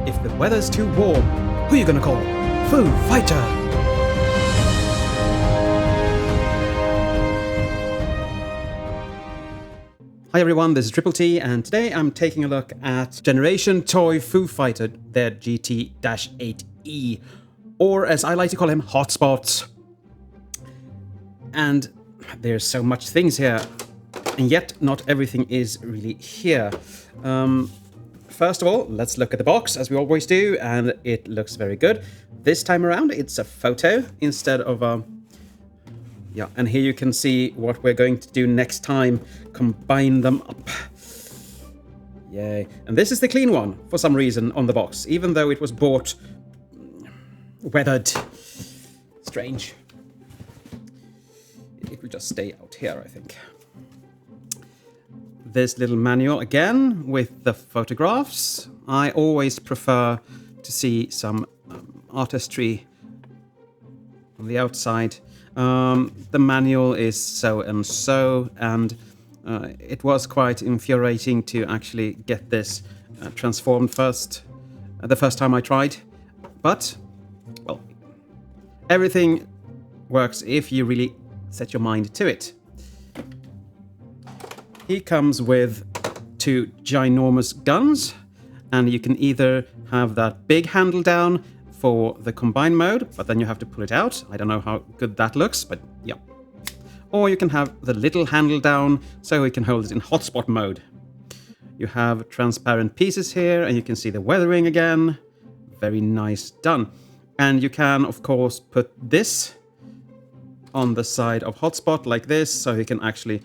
If the weather's too warm, who you gonna call? Foo Fighter! Hi everyone, this is Triple T, and today I'm taking a look at Generation Toy Foo Fighter, their GT-8E, or as I like to call him, Hotspots. And there's so much things here, and yet not everything is really here. First of all, let's look at the box, as we always do, and it looks very good. This time around, it's a photo instead of a... Yeah, and here you can see what we're going to do next time. Combine them up. Yay. And this is the clean one, for some reason, on the box, even though it was bought... weathered. Strange. It will just stay out here, I think. This little manual again with the photographs. I always prefer to see some artistry on the outside. The manual is so and so, and it was quite infuriating to actually get this transformed the first time I tried. But, well, everything works if you really set your mind to it. He comes with two ginormous guns, and you can either have that big handle down for the combine mode, but then you have to pull it out. I don't know how good that looks, but yeah. Or you can have the little handle down, so you can hold it in hotspot mode. You have transparent pieces here, and you can see the weathering again. Very nice done. And you can, of course, put this on the side of hotspot like this, so you can actually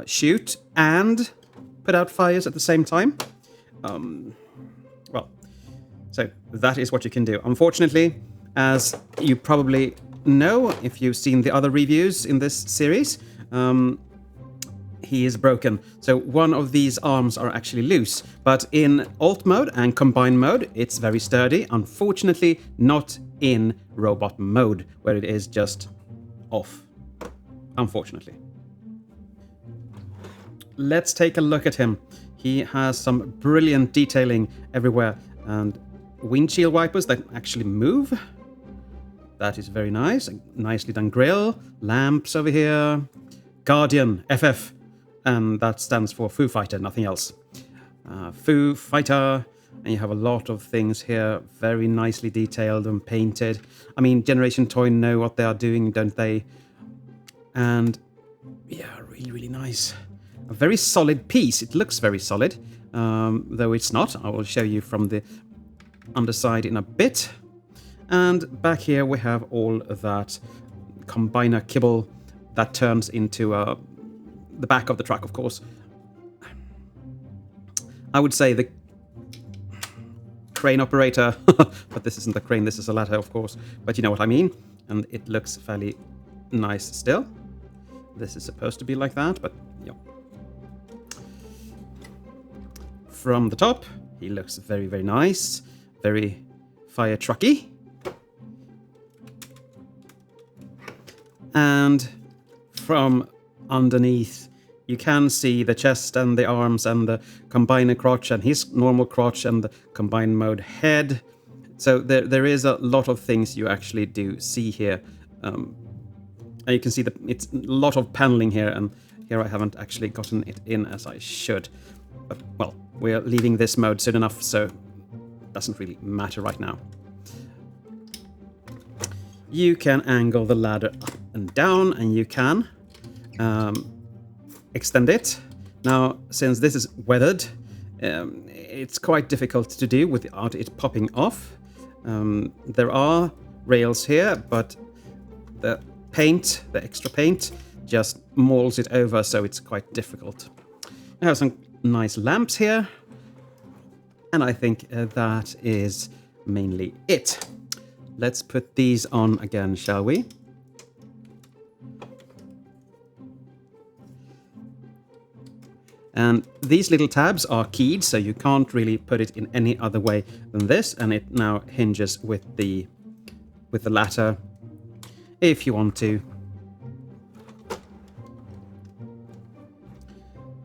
shoot and put out fires at the same time. Well, so that is what you can do. Unfortunately, as you probably know if you've seen the other reviews in this series, he is broken. So one of these arms are actually loose, but in alt mode and combine mode, it's very sturdy. Unfortunately, not in robot mode, where it is just off. Unfortunately. Let's take a look at him. He has some brilliant detailing everywhere, and windshield wipers that actually move. That is very nice. A nicely done grill. Lamps over here. Guardian, FF. And that stands for Foo Fighter, nothing else. Foo Fighter. And you have a lot of things here. Very nicely detailed and painted. I mean, Generation Toy know what they are doing, don't they? And yeah, really, really nice. A very solid piece. It looks very solid, though it's not. I will show you from the underside in a bit. And back here we have all of that combiner kibble that turns into the back of the truck, of course. I would say the crane operator, but this isn't the crane, this is a ladder, of course. But you know what I mean. And it looks fairly nice still. This is supposed to be like that, but yeah. From the top, he looks very, very nice. Very fire trucky. And from underneath, you can see the chest and the arms and the combiner crotch and his normal crotch and the combine mode head. So there is a lot of things you actually do see here. And you can see that it's a lot of paneling here, and here I haven't actually gotten it in as I should. But, well, we're leaving this mode soon enough, so it doesn't really matter right now. You can angle the ladder up and down, and you can extend it. Now, since this is weathered, it's quite difficult to do without it popping off. There are rails here, but the paint, the extra paint, just molds it over, so it's quite difficult. I have some nice lamps here, and I think that is mainly it. Let's put these on again, shall we? And these little tabs are keyed, so you can't really put it in any other way than this, and it now hinges with the latter if you want to.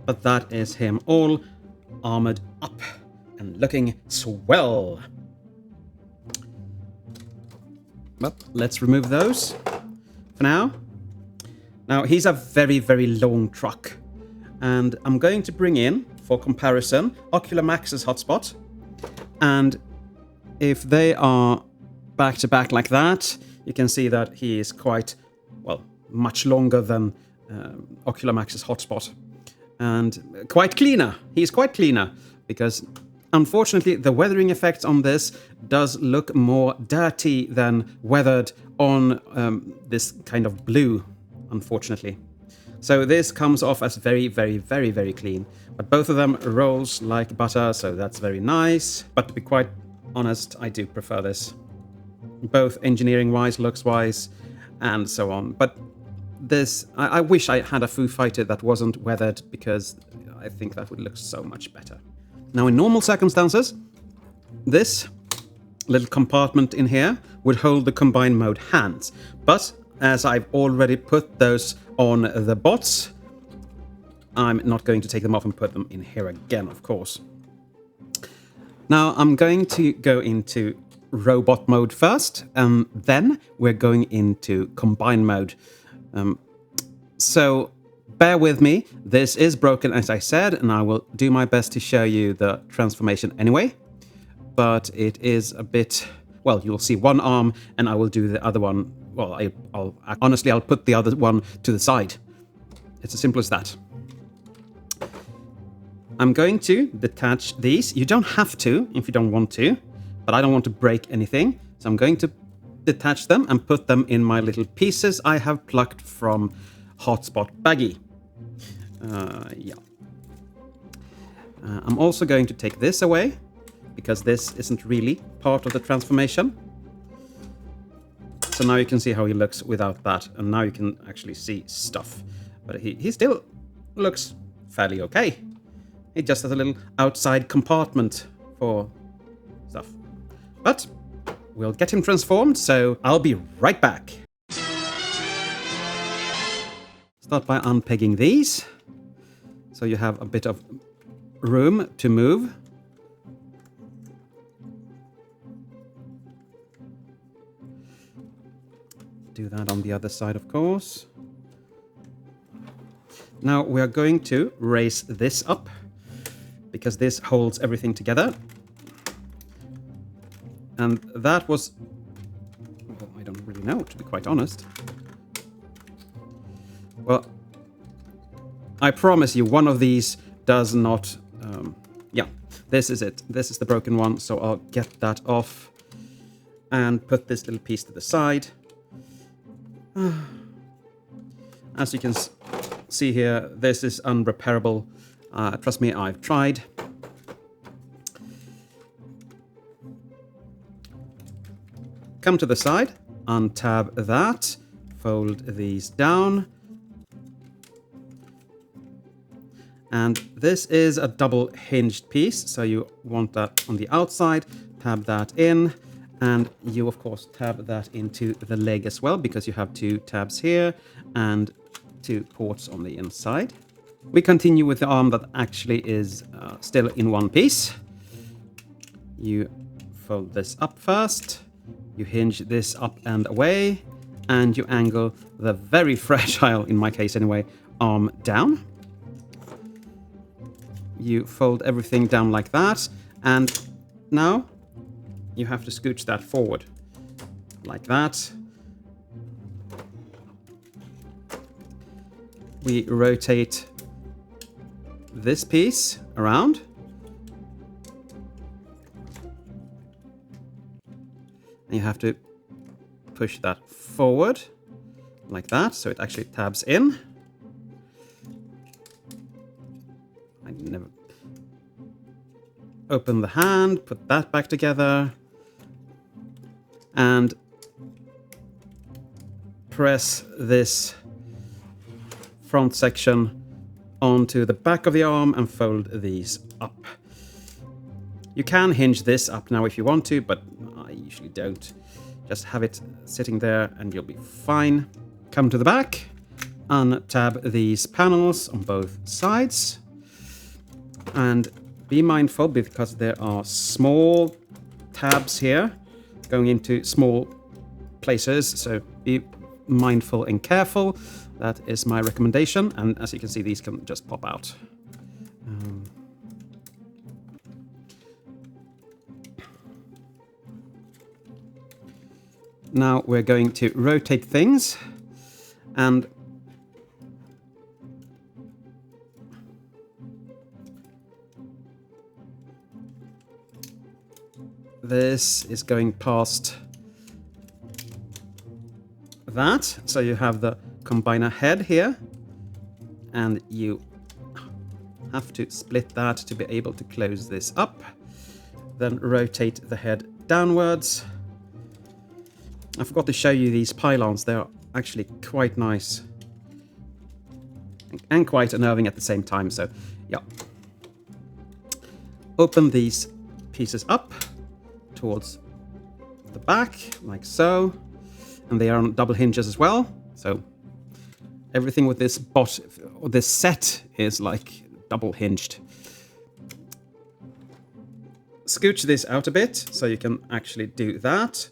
But that is him all armored up and looking swell. But let's remove those for now. Now, he's a very, very long truck. And I'm going to bring in, for comparison, Ocular Max's hotspot. And if they are back to back like that, you can see that he is quite, well, much longer than Ocular Max's hotspot. And quite cleaner. He's quite cleaner because unfortunately the weathering effect on this does look more dirty than weathered on this kind of blue, unfortunately. So this comes off as very, very, very, very clean. But both of them rolls like butter, so that's very nice. But to be quite honest, I do prefer this. Both engineering-wise, looks-wise, and so on. But this, I wish I had a Foo Fighter that wasn't weathered, because I think that would look so much better. Now, in normal circumstances, this little compartment in here would hold the combined mode hands. But as I've already put those on the bots, I'm not going to take them off and put them in here again, of course. Now, I'm going to go into robot mode first, and then we're going into combined mode. So bear with me. This is broken, as I said, and I will do my best to show you the transformation anyway. But it is a bit... Well, you'll see one arm, and I will do the other one. Well, I'll put the other one to the side. It's as simple as that. I'm going to detach these. You don't have to if you don't want to, but I don't want to break anything. So I'm going to detach them and put them in my little pieces I have plucked from Hotspot Baggy. I'm also going to take this away, because this isn't really part of the transformation. So now you can see how he looks without that, and now you can actually see stuff. But he still looks fairly okay. He just has a little outside compartment for stuff. But we'll get him transformed, so I'll be right back. Start by unpegging these, so you have a bit of room to move. Do that on the other side, of course. Now we are going to raise this up, because this holds everything together. And that was... Well, I don't really know, to be quite honest. Well, I promise you, one of these does not... yeah, this is it. This is the broken one, so I'll get that off and put this little piece to the side. As you can see here, this is unrepairable. Trust me, I've tried. Come to the side, untab that, fold these down. And this is a double hinged piece, so you want that on the outside, tab that in, and you of course tab that into the leg as well, because you have two tabs here and two ports on the inside. We continue with the arm that actually is still in one piece. You fold this up first, you hinge this up and away, and you angle the very fragile, in my case anyway, arm down. You fold everything down like that, and now you have to scooch that forward, like that. We rotate this piece around. And you have to push that forward, like that, so it actually tabs in. I never... Open the hand, put that back together, and press this front section onto the back of the arm and fold these up. You can hinge this up now if you want to, but I usually don't. Just have it sitting there and you'll be fine. Come to the back, untab these panels on both sides, and be mindful because there are small tabs here going into small places, so be mindful and careful. That is my recommendation, and as you can see, these can just pop out. Now we're going to rotate things, and this is going past that. So you have the combiner head here, and you have to split that to be able to close this up. Then rotate the head downwards. I forgot to show you these pylons. They're actually quite nice and quite unnerving at the same time. So yeah, open these pieces up towards the back like so, and they are on double hinges as well. So everything with this this set is like double hinged. Scooch this out a bit so you can actually do that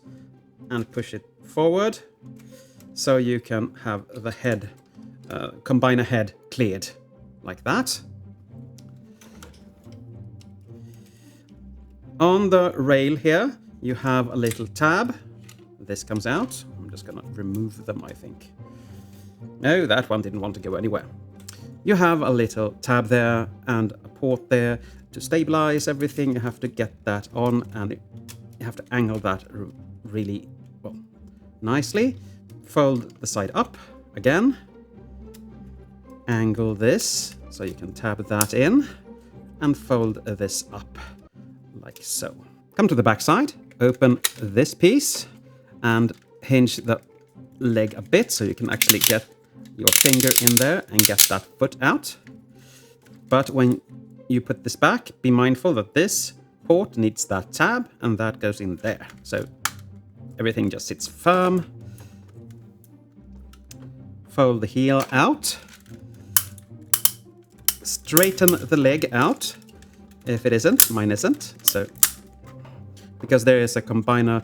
and push it forward, so you can have the head, combiner head cleared like that. On the rail here, you have a little tab. This comes out. I'm just gonna remove them, I think. No, that one didn't want to go anywhere. You have a little tab there and a port there to stabilize everything. You have to get that on, and you have to angle that really well, nicely. Fold the side up again. Angle this so you can tab that in, and fold this up like so. Come to the back side, open this piece, and hinge the leg a bit so you can actually get your finger in there and get that foot out. But when you put this back, be mindful that this port needs that tab, and that goes in there. So everything just sits firm. Fold the heel out. Straighten the leg out. If it isn't, mine isn't. So, because there is a combiner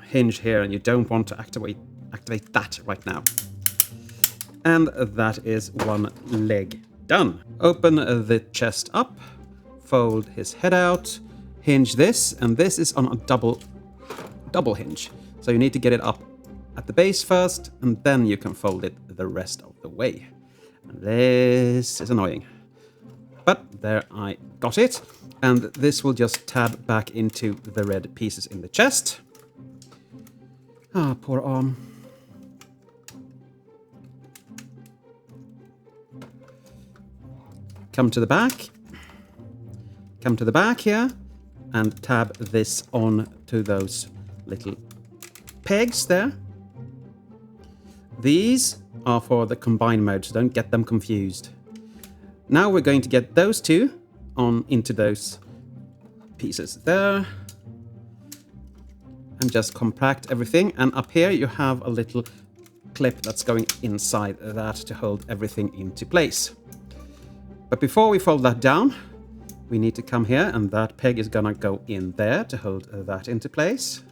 hinge here, and you don't want to activate that right now. And that is one leg done. Open the chest up, fold his head out, hinge this, and this is on a double hinge. So you need to get it up at the base first, and then you can fold it the rest of the way. And this is annoying. But there, I got it. And this will just tab back into the red pieces in the chest. Ah, poor arm. Come to the back. Come to the back here, and tab this on to those little pegs there. These are for the combine mode, so don't get them confused. Now we're going to get those two on into those pieces there, and just compact everything. And up here you have a little clip that's going inside that to hold everything into place. But before we fold that down, we need to come here, and that peg is gonna go in there to hold that into place.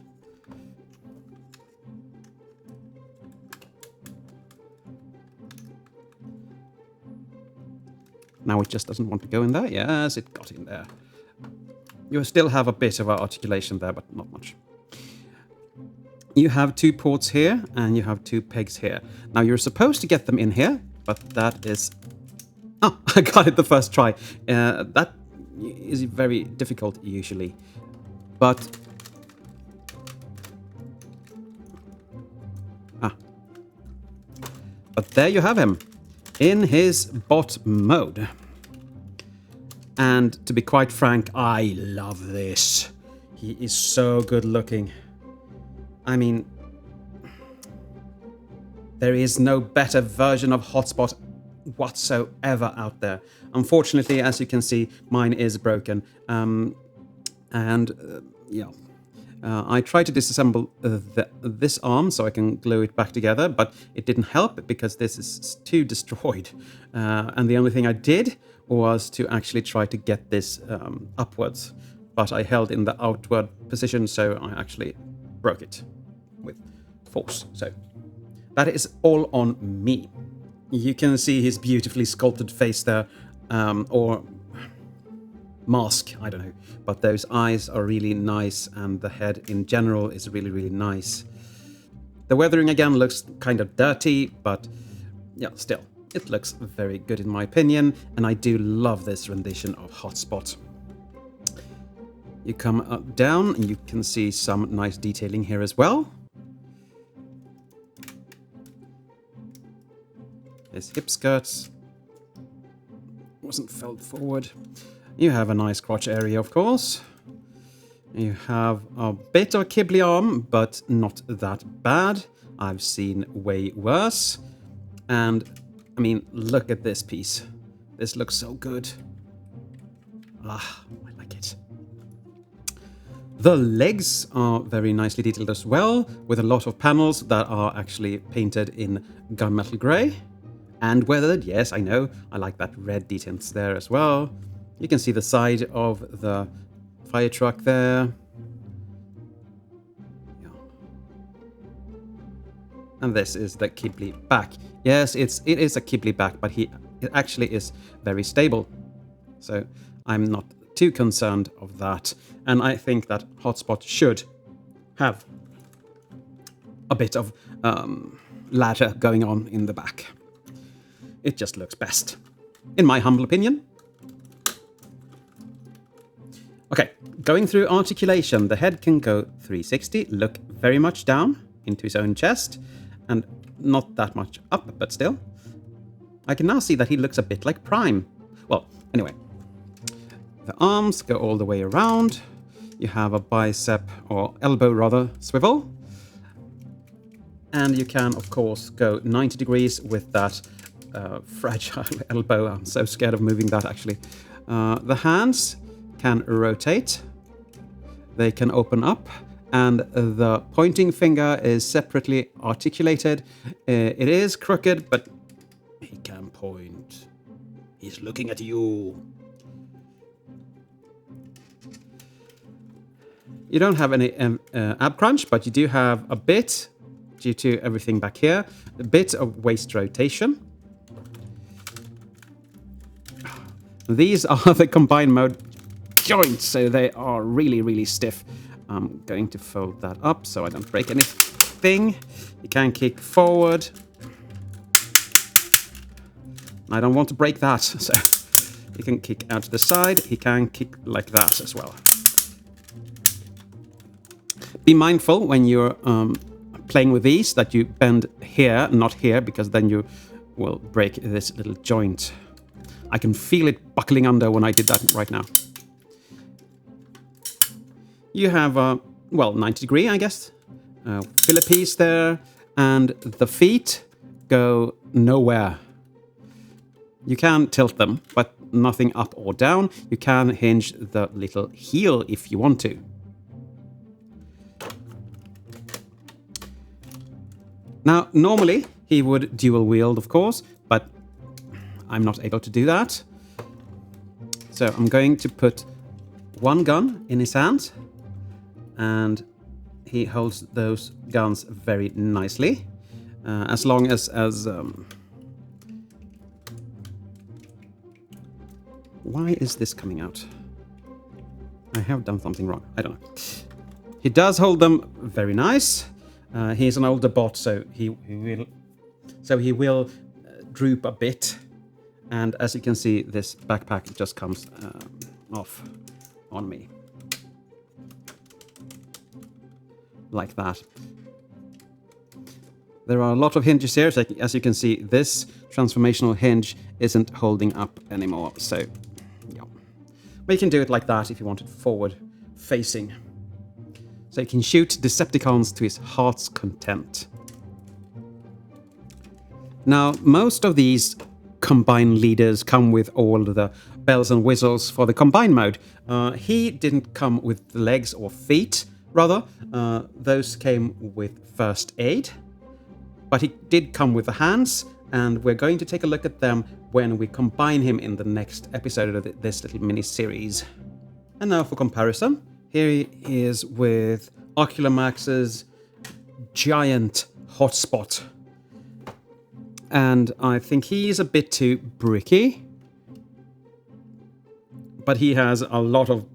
Now it just doesn't want to go in there. Yes, it got in there. You still have a bit of articulation there, but not much. You have two ports here, and you have two pegs here. Now you're supposed to get them in here, but that is... Oh, I got it the first try. That is very difficult usually. But... But there you have him, in his bot mode. And to be quite frank, I love this. He is so good looking. I mean, there is no better version of Hotspot whatsoever out there. Unfortunately, as you can see, mine is broken. Yeah. I tried to disassemble this arm so I can glue it back together, but it didn't help because this is too destroyed. And the only thing I did was to actually try to get this upwards, but I held in the outward position, so I actually broke it. with force. So that is all on me. You can see his beautifully sculpted face there, or mask, I don't know. But those eyes are really nice, and the head in general is really, really nice. The weathering again looks kind of dirty, but yeah, still, it looks very good in my opinion, and I do love this rendition of Hotspot. You come up, down, and you can see some nice detailing here as well. His hip skirts wasn't felled forward. You have a nice crotch area, of course. You have a bit of a kibbly arm, but not that bad. I've seen way worse. And, I mean, look at this piece. This looks so good. Ah, I like it. The legs are very nicely detailed as well, with a lot of panels that are actually painted in gunmetal grey. And weathered, yes, I know. I like that red details there as well. You can see the side of the fire truck there. Yeah. And this is the Kibli back. Yes, it is a Kibli back, but it actually is very stable. So I'm not too concerned of that. And I think that Hotspot should have a bit of ladder going on in the back. It just looks best, in my humble opinion. Okay, going through articulation, the head can go 360, look very much down into his own chest, and not that much up, but still. I can now see that he looks a bit like Prime. Well, anyway. The arms go all the way around. You have a bicep, or elbow rather, swivel. And you can, of course, go 90 degrees with that fragile elbow. I'm so scared of moving that, actually. The hands can rotate, they can open up, and the pointing finger is separately articulated. It is crooked, but he can point. He's looking at you. You don't have any ab crunch, but you do have a bit, due to everything back here, a bit of waist rotation. These are the combined mode joints, so they are really, really stiff. I'm going to fold that up so I don't break anything. You can kick forward. I don't want to break that, so you can kick out to the side. He can kick like that as well. Be mindful when you're playing with these that you bend here, not here, because then you will break this little joint. I can feel it buckling under when I did that right now. You have a, well, 90 degree, I guess. Filler piece there, and the feet go nowhere. You can tilt them, but nothing up or down. You can hinge the little heel if you want to. Now, normally he would dual wield, of course, but I'm not able to do that. So I'm going to put one gun in his hand, and he holds those guns very nicely, as long as why is this coming out? I have done something wrong. I don't know. He does hold them very nice. He's an older bot, so he will droop a bit. And as you can see, this backpack just comes off on me. Like that. There are a lot of hinges here. So as you can see, this transformational hinge isn't holding up anymore. So, yeah. But you can do it like that if you want it forward facing. So you can shoot Decepticons to his heart's content. Now, most of these combined leaders come with all the bells and whistles for the combined mode. He didn't come with the legs or feet, rather. Those came with first aid. But he did come with the hands, and we're going to take a look at them when we combine him in the next episode of this little mini-series. And now for comparison, here he is with Ocular Max's giant hotspot. And I think he's a bit too bricky. But he has a lot of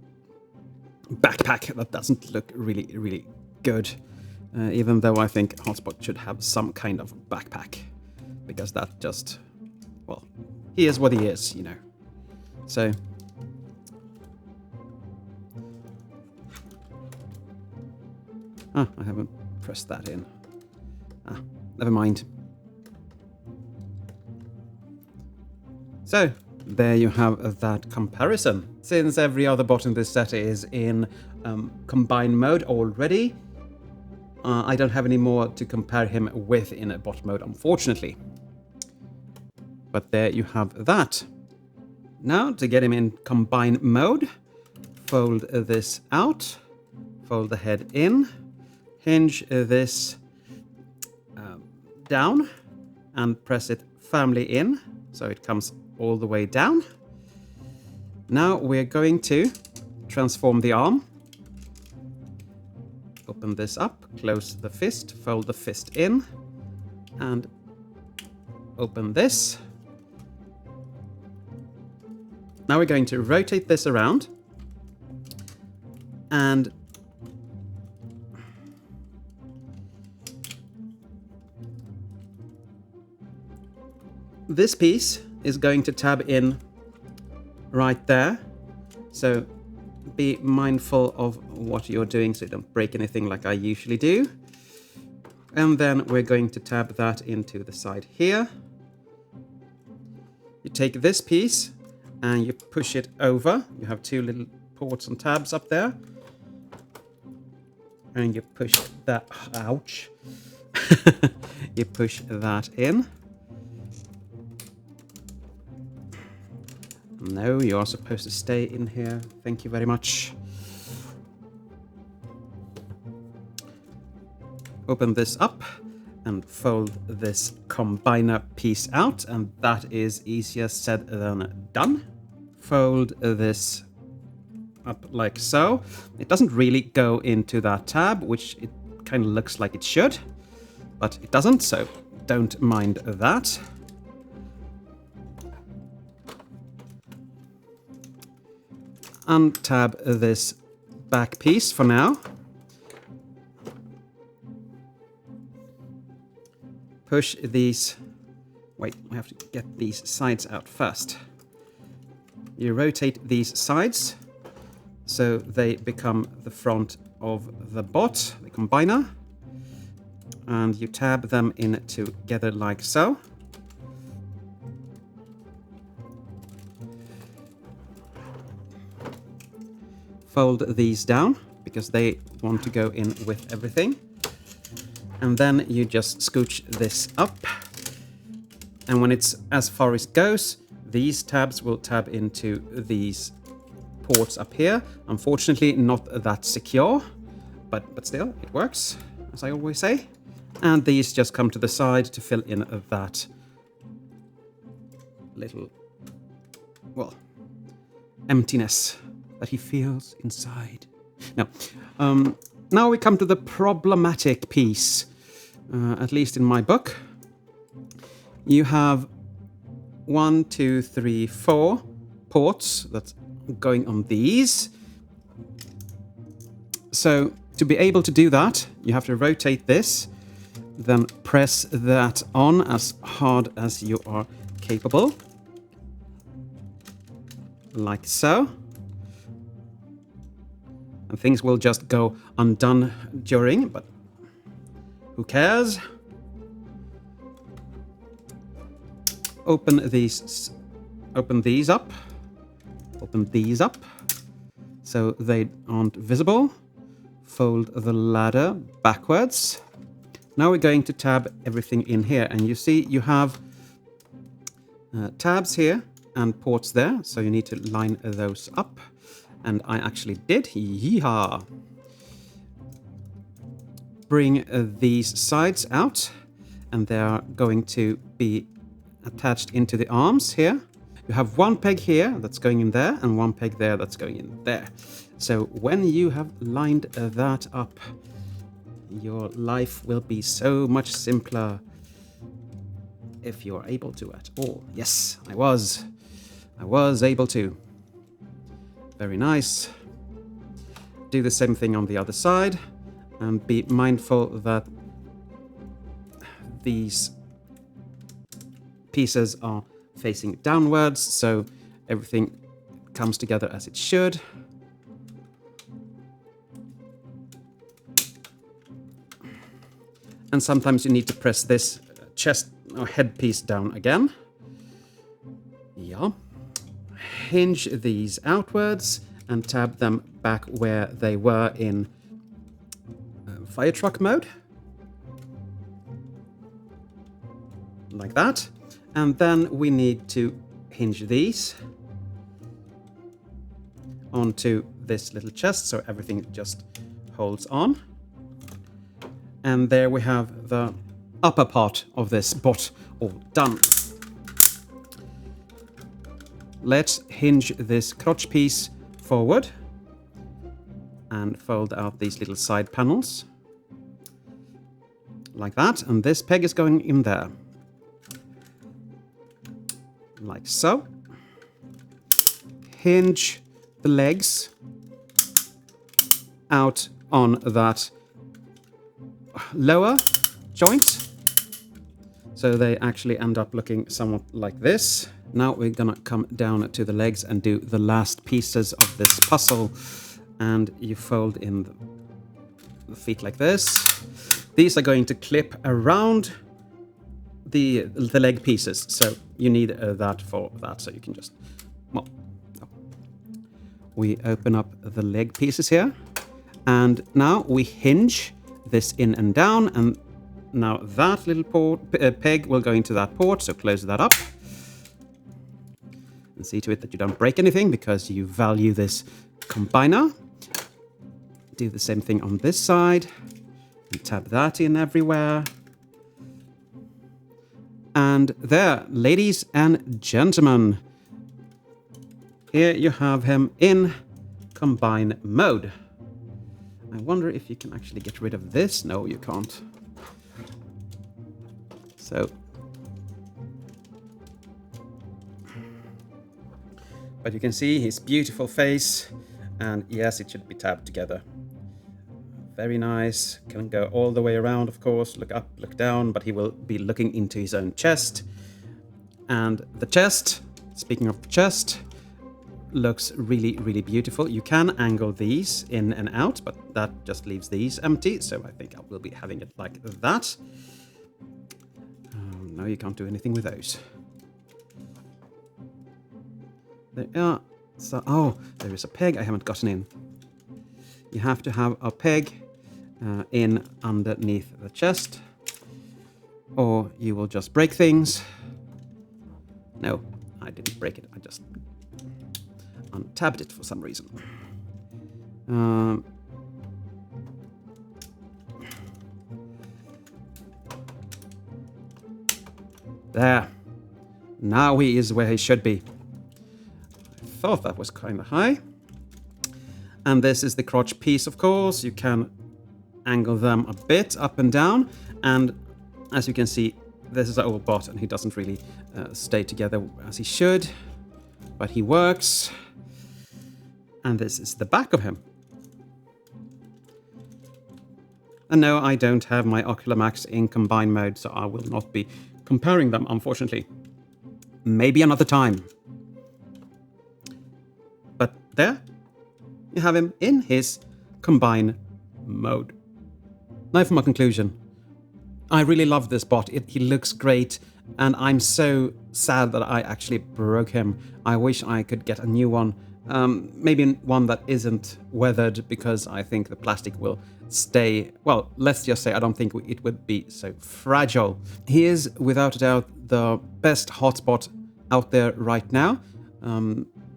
backpack that doesn't look really, really good. Even though I think hotspot should have some kind of backpack. Because that just... well, he is what he is, you know. So... ah, I haven't pressed that in. Ah, never mind. So, there you have that comparison. Since every other bot in this set is in combined mode already, I don't have any more to compare him with in a bot mode, unfortunately. But there you have that. Now, to get him in combined mode, fold this out, fold the head in, hinge this down, and press it firmly in, so it comes all the way down. Now we're going to transform the arm. Open this up, close the fist, fold the fist in, and open this. Now we're going to rotate this around, and this piece is going to tab in right there. So be mindful of what you're doing so you don't break anything like I usually do. And then we're going to tab that into the side here. You take this piece and you push it over. You have two little ports and tabs up there. And you push that, ouch. You push that in. No, you are supposed to stay in here. Thank you very much. Open this up and fold this combiner piece out, and that is easier said than done. Fold this up like so. It doesn't really go into that tab, which it kind of looks like it should, but it doesn't, so don't mind that. Untab this back piece for now. Push these... wait, we have to get these sides out first. You rotate these sides so they become the front of the bot, the combiner. And you tab them in together like so. Fold these down because they want to go in with everything. And then you just scooch this up. And when it's as far as it goes, these tabs will tab into these ports up here. Unfortunately, not that secure, but still, it works, as I always say. And these just come to the side to fill in that little, well, emptiness that he feels inside. Now we come to the problematic piece, at least in my book. You have 1, 2, 3, 4 ports that's going on these. So to be able to do that, you have to rotate this, then press that on as hard as you are capable. Like so. And things will just go undone during, but who cares? Open these up. Open these up so they aren't visible. Fold the ladder backwards. Now we're going to tab everything in here, and you see you have tabs here and ports there, so you need to line those up. And I actually did. Yeehaw! Bring these sides out, and they are going to be attached into the arms here. You have one peg here that's going in there, and one peg there that's going in there. So when you have lined that up, Your life will be so much simpler if you're able to at all. Yes, I was. I was able to. Very nice. Do the same thing on the other side, and be mindful that these pieces are facing downwards, so everything comes together as it should. And sometimes you need to press this chest or headpiece down again. Yeah. Hinge these outwards and tab them back where they were in fire truck mode. Like that. And then we need to hinge these onto this little chest so everything just holds on. And there we have the upper part of this bot all done. Let's hinge this crotch piece forward and fold out these little side panels. Like that. And this peg is going in there. Like so. Hinge the legs out on that lower joint, so they actually end up looking somewhat like this. Now we're gonna come down to the legs and do the last pieces of this puzzle, and you fold in the feet like this. These are going to clip around the leg pieces, so you need that for that, so you can just, well, no. We open up the leg pieces here, and now we hinge this in and down, and now that little peg will go into that port, so close that up. And see to it that you don't break anything, because you value this combiner. Do the same thing on this side, and tab that in everywhere. And there, ladies and gentlemen, here you have him in combine mode. I wonder if you can actually get rid of this. No, you can't. So, but you can see his beautiful face, and yes, it should be tabbed together. Very nice. Can go all the way around, of course. Look up, look down, but he will be looking into his own chest. And the chest, speaking of the chest, looks really, really beautiful. You can angle these in and out, but that just leaves these empty, so I think I will be having it like that. No, you can't do anything with those. There are... So, oh, there is a peg I haven't gotten in. You have to have a peg in underneath the chest, or you will just break things. No, I didn't break it, I just untabbed it for some reason. There. Now he is where he should be. I thought that was kind of high. And this is the crotch piece, of course. You can angle them a bit up and down. And as you can see, this is an old bot, and he doesn't really stay together as he should. But he works. And this is the back of him. And no, I don't have my Ocular Max in combine mode, so I will not be comparing them, unfortunately. Maybe another time. But there, you have him in his combine mode. Now for my conclusion. I really love this bot. He looks great, and I'm so sad that I actually broke him. I wish I could get a new one. Maybe one that isn't weathered, because I think the plastic will stay... Well, let's just say I don't think it would be so fragile. He is, without a doubt, the best hotspot out there right now.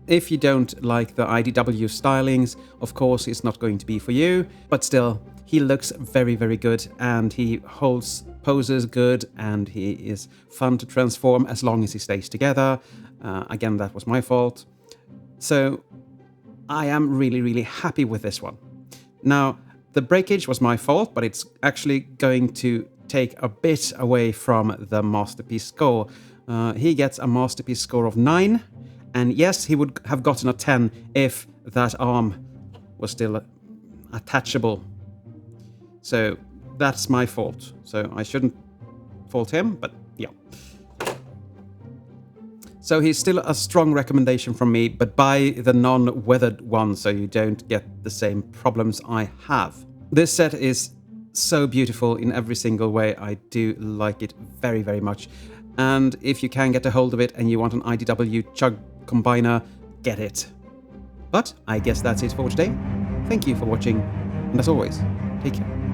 If you don't like the IDW stylings, of course, it's not going to be for you. But still, he looks very, very good, and he holds poses good, and he is fun to transform as long as he stays together. Again, that was my fault. So I am really, really happy with this one. Now, The breakage was my fault, but it's actually going to take a bit away from the masterpiece score. He gets a masterpiece score of 9, and yes, he would have gotten a 10 if that arm was still attachable. So that's my fault. So I shouldn't fault him, but yeah. So he's still a strong recommendation from me, but buy the non-weathered one so you don't get the same problems I have. This set is so beautiful in every single way. I do like it very, very much. And if you can get a hold of it and you want an IDW chug combiner, get it. But I guess that's it for today. Thank you for watching, and as always, take care.